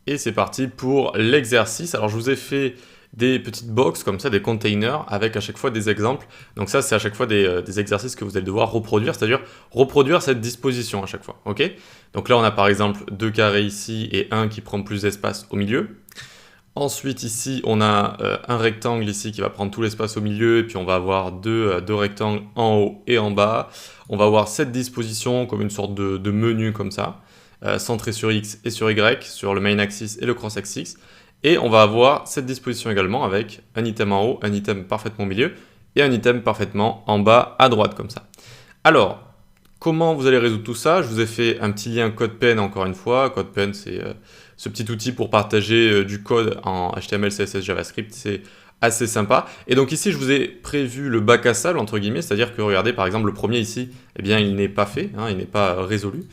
Et c'est parti pour l'exercice. Alors je vous ai fait des petites boxes comme ça, des containers, avec à chaque fois des exemples. Donc ça, c'est à chaque fois des exercices que vous allez devoir reproduire, c'est-à-dire reproduire cette disposition à chaque fois. Ok. Donc là, on a par exemple deux carrés ici et un qui prend plus d'espace au milieu. Ensuite, ici, on a un rectangle ici qui va prendre tout l'espace au milieu, et puis on va avoir deux rectangles en haut et en bas. On va avoir cette disposition comme une sorte de menu comme ça, centré sur X et sur Y, sur le main axis et le cross axis. Et on va avoir cette disposition également avec un item en haut, un item parfaitement au milieu, et un item parfaitement en bas à droite comme ça. Alors, comment vous allez résoudre tout ça? Je vous ai fait un petit lien CodePen encore une fois. CodePen, c'est ce petit outil pour partager du code en HTML, CSS, JavaScript. C'est assez sympa. Et donc ici, je vous ai prévu le bac à sable, entre guillemets, c'est-à-dire que regardez, par exemple, le premier ici, eh bien, il n'est pas fait, hein, il n'est pas résolu.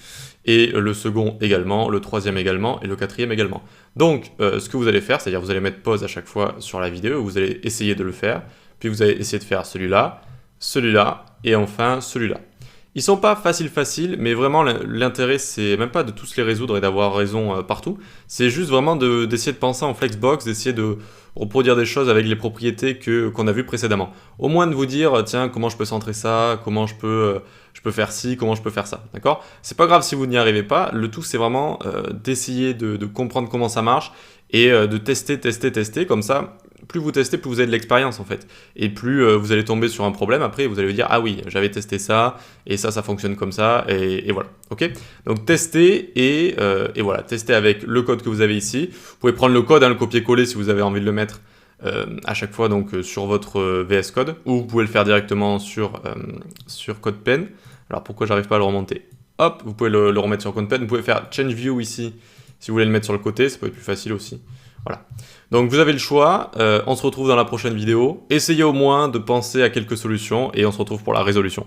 Et le second également, le troisième également, et le quatrième également. Donc, ce que vous allez faire, c'est-à-dire vous allez mettre pause à chaque fois sur la vidéo, vous allez essayer de le faire, puis vous allez essayer de faire celui-là, celui-là, et enfin celui-là. Ils sont pas faciles, mais vraiment l'intérêt c'est même pas de tous les résoudre et d'avoir raison partout, c'est juste vraiment d'essayer de penser en flexbox, d'essayer de reproduire des choses avec les propriétés qu'on a vues précédemment. Au moins de vous dire, tiens, comment je peux centrer ça, comment je peux faire ci, comment je peux faire ça, d'accord? C'est pas grave si vous n'y arrivez pas, le tout c'est vraiment d'essayer de comprendre comment ça marche et de tester, comme ça, plus vous testez, plus vous avez de l'expérience en fait. Et plus vous allez tomber sur un problème, après vous allez vous dire, ah oui, j'avais testé ça, et ça fonctionne comme ça, et voilà. Ok. Donc testez, et voilà, testez avec le code que vous avez ici. Vous pouvez prendre le code, hein, le copier-coller si vous avez envie de le mettre à chaque fois donc, sur votre VS Code, ou vous pouvez le faire directement sur CodePen. Alors pourquoi j'arrive pas à le remonter? Hop, vous pouvez le remettre sur CodePen. Vous pouvez faire Change View ici, si vous voulez le mettre sur le côté, ça peut être plus facile aussi. Voilà. Donc vous avez le choix, on se retrouve dans la prochaine vidéo. Essayez au moins de penser à quelques solutions et on se retrouve pour la résolution.